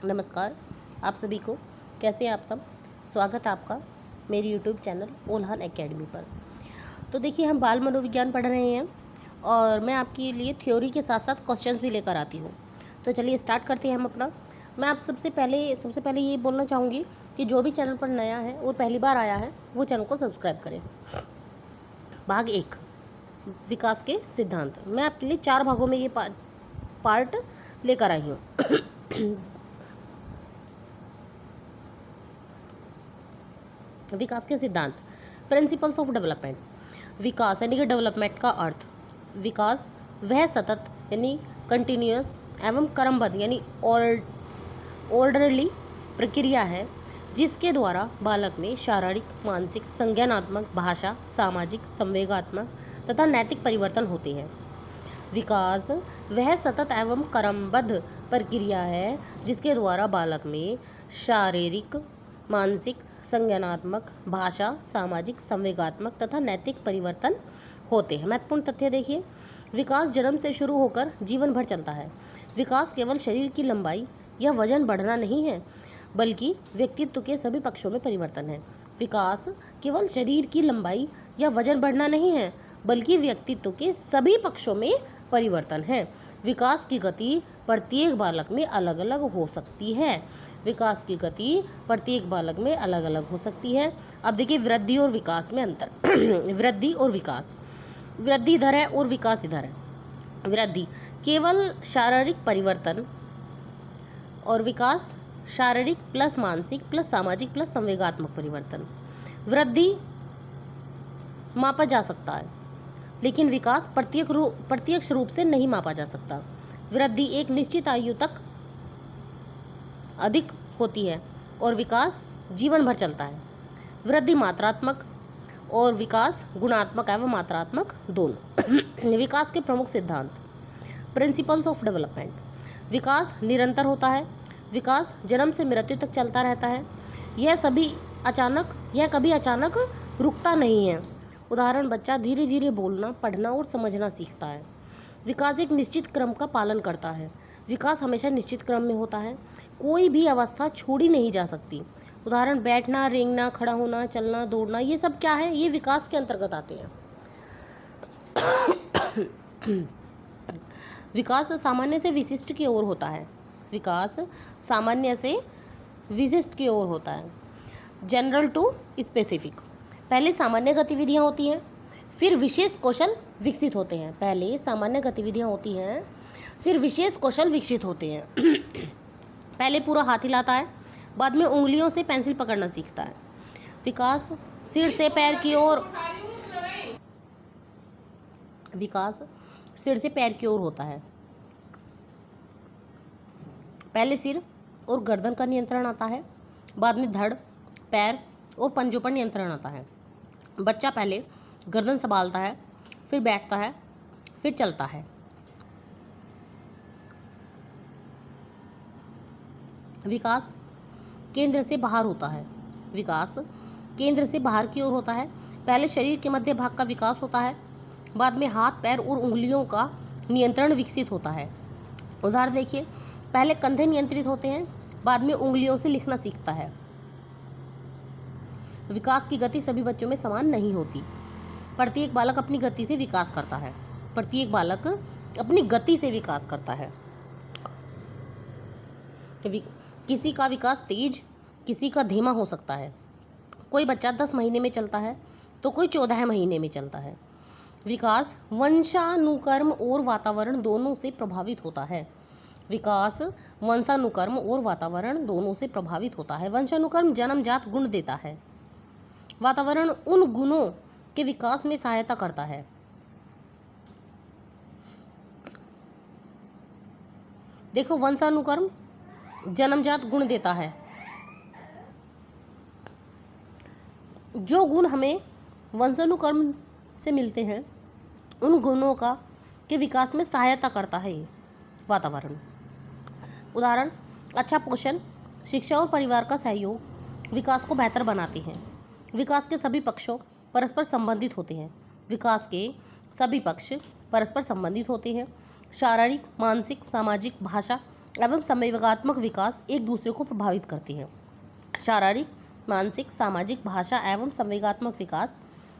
नमस्कार आप सभी को। कैसे हैं आप सब। स्वागत है आपका मेरी यूट्यूब चैनल ओल्हान एकेडमी पर। तो देखिए, हम बाल मनोविज्ञान पढ़ रहे हैं और मैं आपके लिए थ्योरी के साथ साथ क्वेश्चंस भी लेकर आती हूँ। तो चलिए स्टार्ट करते हैं हम अपना। मैं आप सबसे पहले ये बोलना चाहूँगी कि जो भी चैनल पर नया है और पहली बार आया है वो चैनल को सब्सक्राइब करें। भाग 1, विकास के सिद्धांत। मैं आपके लिए 4 भागों में ये पार्ट लेकर आई हूँ। विकास के सिद्धांत, प्रिंसिपल्स ऑफ डेवलपमेंट। विकास यानी कि डेवलपमेंट का अर्थ। विकास वह सतत यानी कंटिन्यूअस एवं क्रमबद्ध यानी ऑर्डरली प्रक्रिया है जिसके द्वारा बालक में शारीरिक, मानसिक, संज्ञानात्मक, भाषा, सामाजिक, संवेगात्मक तथा नैतिक परिवर्तन होते हैं। विकास वह सतत एवं क्रमबद्ध प्रक्रिया है जिसके द्वारा बालक में शारीरिक, मानसिक, संज्ञानात्मक, भाषा, सामाजिक, संवेगात्मक तथा नैतिक परिवर्तन होते हैं। महत्वपूर्ण तथ्य देखिए, विकास जन्म से शुरू होकर जीवन भर चलता है। विकास केवल शरीर की लंबाई या वजन बढ़ना नहीं है, बल्कि व्यक्तित्व के सभी पक्षों में परिवर्तन है। विकास केवल शरीर की लंबाई या वजन बढ़ना नहीं है, बल्कि व्यक्तित्व के सभी पक्षों में परिवर्तन है। विकास की गति प्रत्येक बालक में अलग अलग हो सकती है। विकास की गति प्रत्येक बालक में अलग अलग हो सकती है। अब देखिए, वृद्धि और विकास में अंतर। वृद्धि और विकास, वृद्धि इधर है और विकास इधर है। वृद्धि केवल शारीरिक परिवर्तन और विकास शारीरिक प्लस मानसिक प्लस सामाजिक प्लस संवेगात्मक परिवर्तन। वृद्धि मापा जा सकता है, लेकिन विकास प्रत्यक्ष रूप से नहीं मापा जा सकता। वृद्धि एक निश्चित आयु तक अधिक होती है और विकास जीवन भर चलता है। वृद्धि मात्रात्मक और विकास गुणात्मक एवं मात्रात्मक दोनों। विकास के प्रमुख सिद्धांत, प्रिंसिपल्स ऑफ डेवलपमेंट। विकास निरंतर होता है। विकास जन्म से मृत्यु तक चलता रहता है। यह कभी अचानक रुकता नहीं है। उदाहरण, बच्चा धीरे धीरे बोलना, पढ़ना और समझना सीखता है। विकास एक निश्चित क्रम का पालन करता है। विकास हमेशा निश्चित क्रम में होता है। कोई भी अवस्था छोड़ी नहीं जा सकती। उदाहरण, बैठना, रेंगना, खड़ा होना, चलना, दौड़ना, ये सब क्या है? ये विकास के अंतर्गत आते हैं। विकास सामान्य से विशिष्ट की ओर होता है। विकास सामान्य से विशिष्ट की ओर होता है। General to specific. पहले सामान्य गतिविधियां होती हैं, फिर विशेष कौशल विकसित होते हैं। पहले सामान्य गतिविधियां होती हैं, फिर विशेष कौशल विकसित होते हैं। पहले पूरा हाथ हिलाता है, बाद में उंगलियों से पेंसिल पकड़ना सीखता है। विकास सिर से पैर की ओर होता है। पहले सिर और गर्दन का नियंत्रण आता है, बाद में धड़, पैर और पंजों पर नियंत्रण आता है। बच्चा पहले गर्दन संभालता है, फिर बैठता है, फिर चलता है। विकास केंद्र से बाहर होता है। विकास केंद्र से बाहर की ओर होता है। पहले शरीर के मध्य भाग का विकास होता है, बाद में हाथ, पैर और उंगलियों का नियंत्रण विकसित होता है। उदाहरण देखिए, पहले कंधे नियंत्रित होते हैं, बाद में उंगलियों से लिखना सीखता है। विकास की गति सभी बच्चों में समान नहीं होती। प्रत्येक बालक अपनी गति से विकास करता है। प्रत्येक बालक अपनी गति से विकास करता है। किसी का विकास तेज, किसी का धीमा हो सकता है। कोई बच्चा 10 महीने में चलता है तो कोई 14 महीने में चलता है। विकास वंशानुक्रम और वातावरण दोनों से प्रभावित होता है। विकास वंशानुक्रम और वातावरण दोनों से प्रभावित होता है। वंशानुक्रम जन्मजात गुण देता है, वातावरण उन गुणों के विकास में सहायता करता है। देखो, वंशानुक्रम जन्मजात गुण देता है। जो गुण हमें वंशानुक्रम से मिलते हैं, उन गुणों के विकास में सहायता करता है वातावरण। उदाहरण, अच्छा पोषण, शिक्षा और परिवार का सहयोग विकास को बेहतर बनाते हैं। विकास के सभी पक्षों परस्पर संबंधित होते हैं। विकास के सभी पक्ष परस्पर संबंधित होते हैं। शारीरिक, मानसिक, सामाजिक, भाषा एवं संवेगात्मक विकास एक दूसरे को प्रभावित करती हैं। शारीरिक, मानसिक, सामाजिक, भाषा एवं संवेगात्मक विकास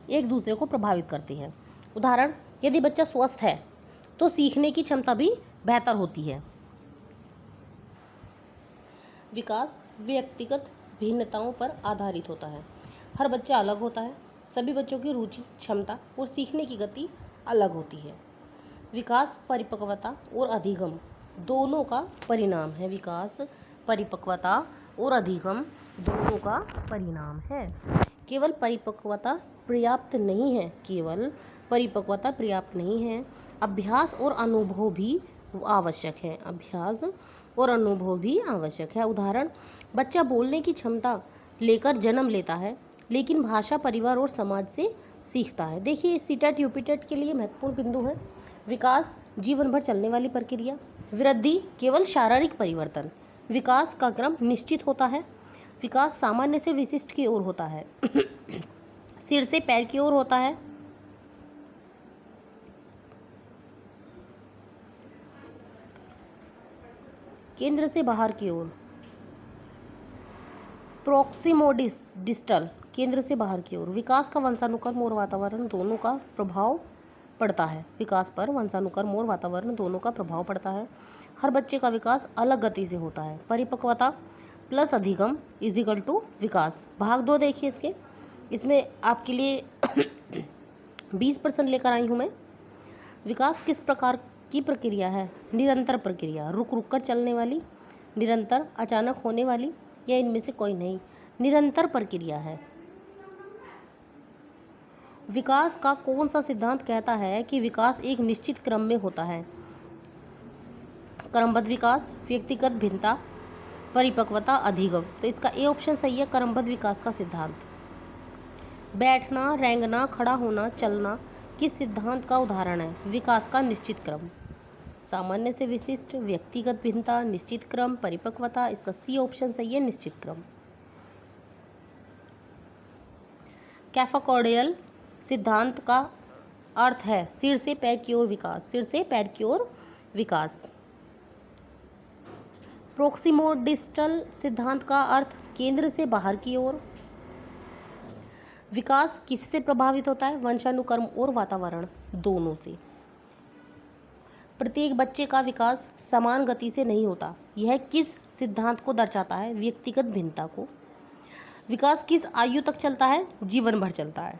एक दूसरे को प्रभावित करती हैं। उदाहरण, यदि बच्चा स्वस्थ है तो सीखने की क्षमता भी बेहतर होती है। विकास व्यक्तिगत भिन्नताओं पर आधारित होता है। हर बच्चा अलग होता है। सभी बच्चों की रुचि, क्षमता और सीखने की गति अलग होती है। विकास परिपक्वता और अधिगम दोनों का परिणाम है। विकास परिपक्वता और अधिगम दोनों का परिणाम है। केवल परिपक्वता पर्याप्त नहीं है। केवल परिपक्वता पर्याप्त नहीं है। अभ्यास और अनुभव भी आवश्यक है। अभ्यास और अनुभव भी आवश्यक है। उदाहरण, बच्चा बोलने की क्षमता लेकर जन्म लेता है, लेकिन भाषा परिवार और समाज से सीखता है। देखिए, सीटेट यूपीटेट के लिए महत्वपूर्ण बिंदु है। विकास जीवन भर चलने वाली प्रक्रिया। वृद्धि केवल शारीरिक परिवर्तन। विकास का क्रम निश्चित होता है। विकास सामान्य से विशिष्ट की ओर होता है। सिर से पैर की ओर होता है। केंद्र से बाहर की ओर। प्रोक्सिमोडिस्टल, केंद्र से बाहर की ओर। विकास का वंशानुक्रम और वातावरण दोनों का प्रभाव पड़ता है। विकास पर वंशानुक्रम और वातावरण दोनों का प्रभाव पड़ता है। हर बच्चे का विकास अलग गति से होता है। परिपक्वता प्लस अधिगम इज इक्वल टू विकास। भाग 2 देखिए इसके। इसमें आपके लिए 20% लेकर आई हूँ मैं। विकास किस प्रकार की प्रक्रिया है? निरंतर प्रक्रिया, रुक रुक कर चलने वाली, निरंतर, अचानक होने वाली, या इनमें से कोई नहीं। निरंतर प्रक्रिया है। विकास का कौन सा सिद्धांत कहता है कि विकास एक निश्चित क्रम में होता है? क्रमबद्ध विकास, व्यक्तिगत भिन्नता, परिपक्वता, अधिगम। तो इसका ए ऑप्शन सही है, क्रमबद्ध विकास का सिद्धांत। बैठना, रेंगना, खड़ा होना, चलना किस सिद्धांत का उदाहरण है? विकास का निश्चित क्रम। सामान्य से विशिष्ट, व्यक्तिगत भिन्नता, निश्चित क्रम, परिपक्वता। इसका सी ऑप्शन सही है, निश्चित क्रम। कैफाकॉर्डियल सिद्धांत का अर्थ है सिर से पैर की ओर विकास। सिर से पैर की ओर विकास। प्रोक्सिमोडिस्टल सिद्धांत का अर्थ केंद्र से बाहर की ओर। विकास किससे प्रभावित होता है? वंशानुक्रम और वातावरण दोनों से। प्रत्येक बच्चे का विकास समान गति से नहीं होता। यह किस सिद्धांत को दर्शाता है? व्यक्तिगत भिन्नता को। विकास किस आयु तक चलता है? जीवन भर चलता है।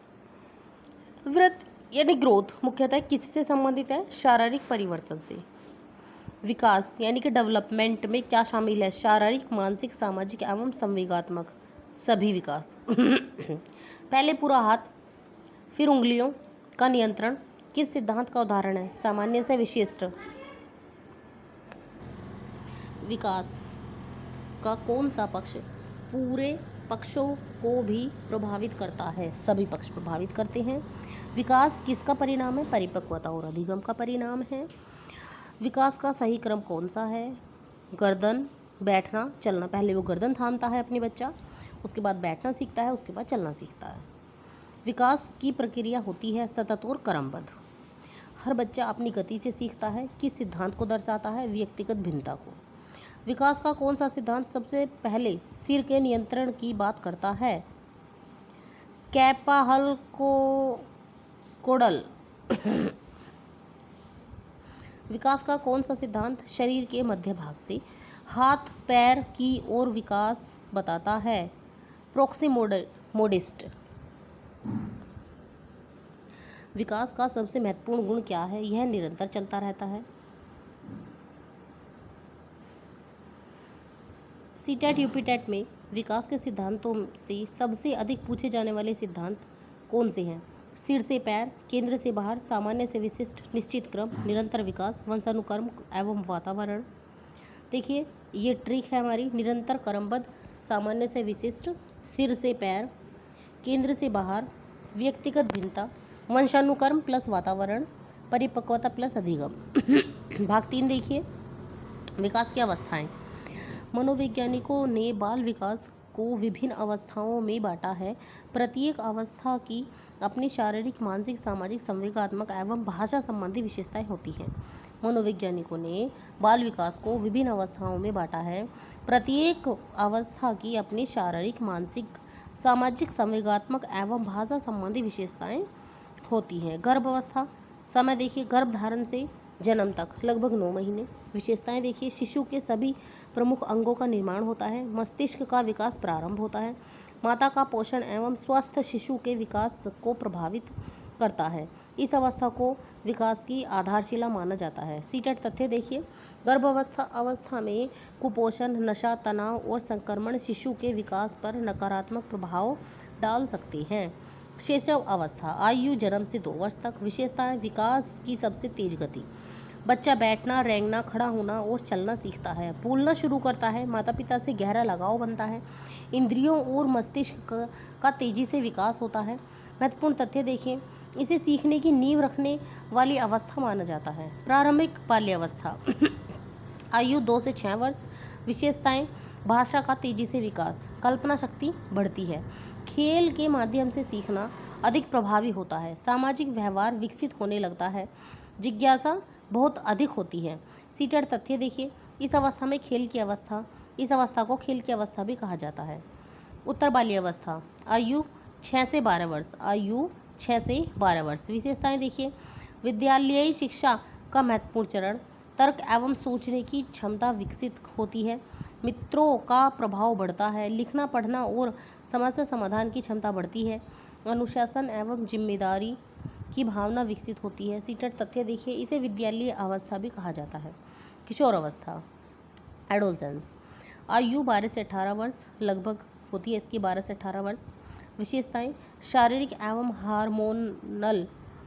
वृद्धि यानी ग्रोथ मुख्यतः किससे संबंधित है? शारीरिक परिवर्तन से। विकास यानी कि डेवलपमेंट में क्या शामिल है? शारीरिक, मानसिक, सामाजिक एवं संवेगात्मक सभी विकास। पहले पूरा हाथ, फिर उंगलियों का नियंत्रण किस सिद्धांत का उदाहरण है? सामान्य से विशिष्ट। विकास का कौन सा पक्ष पूरे पक्षों को भी प्रभावित करता है? सभी पक्ष प्रभावित करते हैं। विकास किसका परिणाम है? परिपक्वता और अधिगम का परिणाम है। विकास का सही क्रम कौन सा है? गर्दन, बैठना, चलना। पहले वो गर्दन थामता है अपनी बच्चा, उसके बाद बैठना सीखता है, उसके बाद चलना सीखता है। विकास की प्रक्रिया होती है सतत और क्रमबद्ध। हर बच्चा अपनी गति से सीखता है। किस सिद्धांत को दर्शाता है? व्यक्तिगत भिन्नता को। विकास का कौन सा सिद्धांत सबसे पहले सिर के नियंत्रण की बात करता है? कैफालकोडल। विकास का कौन सा सिद्धांत शरीर के मध्य भाग से हाथ पैर की ओर विकास बताता है? प्रोक्सिमोडिस्ट। विकास का सबसे महत्वपूर्ण गुण क्या है? यह निरंतर चलता रहता है। सीटेट यूपीटेट में विकास के सिद्धांतों से सबसे अधिक पूछे जाने वाले सिद्धांत कौन से हैं? सिर से पैर, केंद्र से बाहर, सामान्य से विशिष्ट, निश्चित क्रम, निरंतर विकास, वंशानुक्रम एवं वातावरण। देखिए, ये ट्रिक है हमारी। निरंतर, क्रमबद्ध, सामान्य से विशिष्ट, सिर से पैर, केंद्र से बाहर, व्यक्तिगत भिन्नता, वंशानुक्रम प्लस वातावरण, परिपक्वता प्लस अधिगम। भाग 3 देखिए, विकास की अवस्थाएं। मनोवैज्ञानिकों ने बाल विकास को विभिन्न अवस्थाओं में बांटा है। प्रत्येक अवस्था की अपनी शारीरिक, मानसिक, सामाजिक, संवेगात्मक एवं भाषा संबंधी विशेषताएं होती हैं। मनोवैज्ञानिकों ने बाल विकास को विभिन्न अवस्थाओं में बांटा है। प्रत्येक अवस्था की अपनी शारीरिक, मानसिक, सामाजिक, संवेगात्मक एवं भाषा संबंधी विशेषताएं होती हैं। गर्भावस्था, समय देखिए गर्भधारण से जन्म तक लगभग 9 महीने। विशेषताएं देखिए, शिशु के सभी प्रमुख अंगों का निर्माण होता है, मस्तिष्क का विकास प्रारंभ होता है, माता का पोषण एवं स्वस्थ शिशु के विकास को प्रभावित करता है। इस अवस्था को विकास की आधारशिला माना जाता है। सीटेट तथ्य देखिए, गर्भावस्था अवस्था में कुपोषण, नशा, तनाव और संक्रमण शिशु के विकास पर नकारात्मक प्रभाव डाल सकते हैं। शैशव अवस्था, आयु जन्म से 2 वर्ष तक। विशेषताएं, विकास की सबसे तेज गति, बच्चा बैठना, रेंगना, खड़ा होना और चलना सीखता है, बोलना शुरू करता है, माता पिता से गहरा लगाव बनता है, इंद्रियों और मस्तिष्क का तेजी से विकास होता है। महत्वपूर्ण तथ्य देखें, इसे सीखने की नींव रखने वाली अवस्था माना जाता है। प्रारंभिक बाल्यावस्था आयु 2 से 6 वर्ष। विशेषताएं, भाषा का तेजी से विकास, कल्पना शक्ति बढ़ती है, खेल के माध्यम से सीखना अधिक प्रभावी होता है, सामाजिक व्यवहार विकसित होने लगता है, जिज्ञासा बहुत अधिक होती है। सीटेट तथ्य देखिए, इस अवस्था को खेल की अवस्था भी कहा जाता है। उत्तर बाल्यावस्था आयु 6 से 12 वर्ष। विशेषताएं देखिए, विद्यालयी शिक्षा का महत्वपूर्ण चरण, तर्क एवं सोचने की क्षमता विकसित होती है, मित्रों का प्रभाव बढ़ता है, लिखना, पढ़ना और समस्या समाधान की क्षमता बढ़ती है, अनुशासन एवं जिम्मेदारी की भावना विकसित होती है। सीटेट तथ्य देखिए, इसे विद्यालयी अवस्था भी कहा जाता है। किशोर अवस्था एडोलसेंस आयु 12 से 18 वर्ष लगभग होती है इसकी, 12 से 18 वर्ष। विशेषताएं, शारीरिक एवं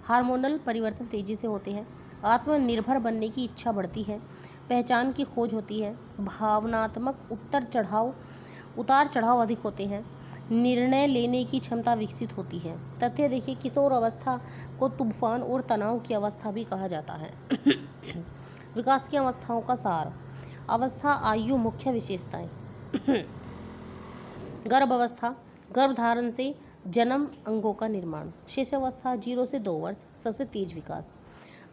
हार्मोनल परिवर्तन तेजी से होते हैं, आत्मनिर्भर बनने की इच्छा बढ़ती है, पहचान की खोज होती है, भावनात्मक उतार चढ़ाव अधिक होते हैं, निर्णय लेने की क्षमता विकसित होती है। तथ्य देखिए, किशोर अवस्था को तूफान और तनाव की अवस्था भी कहा जाता है। विकास की अवस्थाओं का सार, अवस्था, आयु, मुख्य विशेषताएं। गर्भावस्था, गर्भधारण से जन्म, अंगों का निर्माण। शैशवावस्था 0 से 2 वर्ष, सबसे तेज विकास।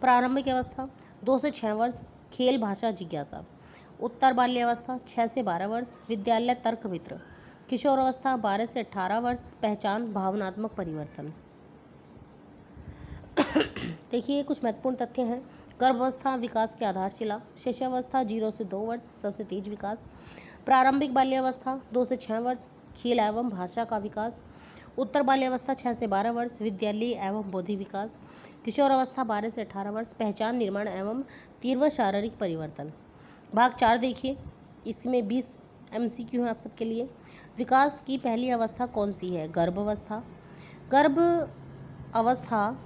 प्रारंभिक अवस्था 2 से 6 वर्ष, खेल, भाषा, जिज्ञासा। उत्तर बाल्यावस्था 6 से 12 वर्ष, विद्यालय, तर्क, मित्र। किशोर अवस्था 12 से 18 वर्ष, पहचान, भावनात्मक परिवर्तन। देखिए, कुछ महत्वपूर्ण तथ्य हैं। गर्भावस्था विकास की आधारशिला, शैशवावस्था 0 से 2 वर्ष, सबसे तेज विकास। प्रारंभिक बाल्यावस्था 2 से 6 वर्ष, खेल एवं भाषा का विकास। उत्तर बाल्यावस्था 6 से 12 वर्ष, विद्यालयी एवं बौद्धिक विकास। किशोर अवस्था 12 से 18 वर्ष, पहचान, निर्माण एवं तीव्र शारीरिक परिवर्तन। भाग 4 देखिए, इसमें 20 MCQ हैं आप सबके लिए। विकास की पहली अवस्था कौन सी है? गर्भावस्था। गर्भ अवस्था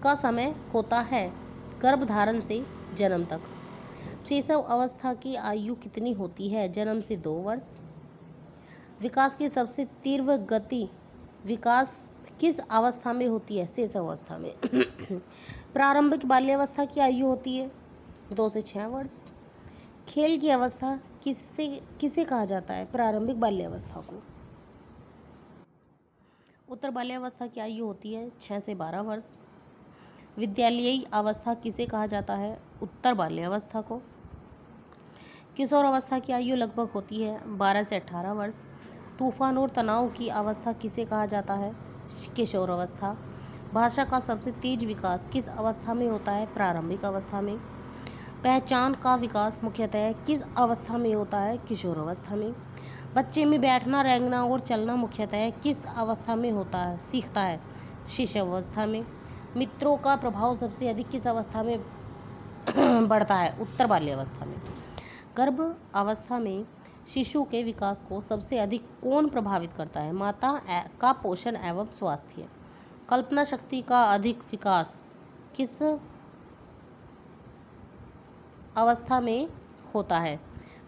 का समय होता है गर्भधारण से जन्म तक। शैशव अवस्था की आयु कितनी होती है? जन्म से 2 वर्ष। विकास की सबसे तीव्र गति विकास किस अवस्था में होती है? शैशव अवस्था में। प्रारंभिक बाल्यावस्था की आयु होती है 2 से 6 वर्ष। खेल की अवस्था किसे कहा जाता है? प्रारंभिक बाल्यावस्था को। उत्तर बाल्यावस्था की आयु होती है 6 से 12 वर्ष। विद्यालयी अवस्था किसे कहा जाता है? उत्तर बाल्यावस्था को। किशोर अवस्था की आयु लगभग होती है 12 से 18 वर्ष। तूफान और तनाव की अवस्था किसे कहा जाता है? किशोर अवस्था। भाषा का सबसे तेज विकास किस अवस्था में होता है? प्रारंभिक अवस्था में। पहचान का विकास मुख्यतः किस अवस्था में होता है? किशोर अवस्था में। बच्चे में बैठना, रेंगना और चलना मुख्यतः किस अवस्था में होता है? सीखता है, शैशव अवस्था में। मित्रों का प्रभाव सबसे अधिक किस अवस्था में बढ़ता है? उत्तर बाल्यावस्था में। गर्भ अवस्था में शिशु के विकास को सबसे अधिक कौन प्रभावित करता है? माता का पोषण एवं स्वास्थ्य। कल्पना शक्ति का अधिक विकास किस अवस्था में होता है?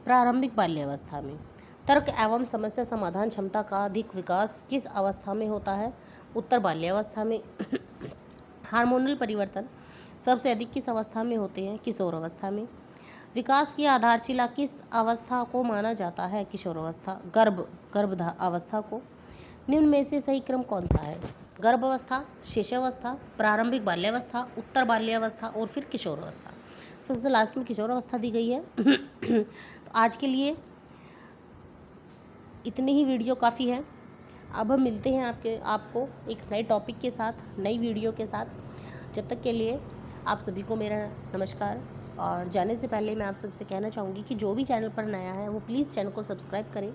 प्रारंभिक बाल्यावस्था में। तर्क एवं समस्या समाधान क्षमता का अधिक विकास किस अवस्था में होता है? उत्तर बाल्यावस्था में। हार्मोनल परिवर्तन सबसे अधिक किस अवस्था में होते हैं? किशोर अवस्था में। विकास की आधारशिला किस अवस्था को माना जाता है? किशोर अवस्था, गर्भ अवस्था को। निम्न में से सही क्रम कौन सा है? गर्भावस्था, शिशुअवस्था, प्रारंभिक बाल्यावस्था, उत्तर बाल्यावस्था और फिर किशोरावस्था। सबसे लास्ट में किशोरावस्था दी गई है। तो आज के लिए इतनी ही वीडियो काफ़ी है। अब हम मिलते हैं आपको एक नए टॉपिक के साथ, नई वीडियो के साथ। जब तक के लिए आप सभी को मेरा नमस्कार। और जाने से पहले मैं आप सबसे कहना चाहूँगी कि जो भी चैनल पर नया है वो प्लीज़ चैनल को सब्सक्राइब करें,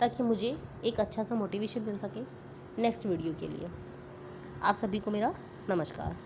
ताकि मुझे एक अच्छा सा मोटिवेशन मिल सके नेक्स्ट वीडियो के लिए। आप सभी को मेरा नमस्कार।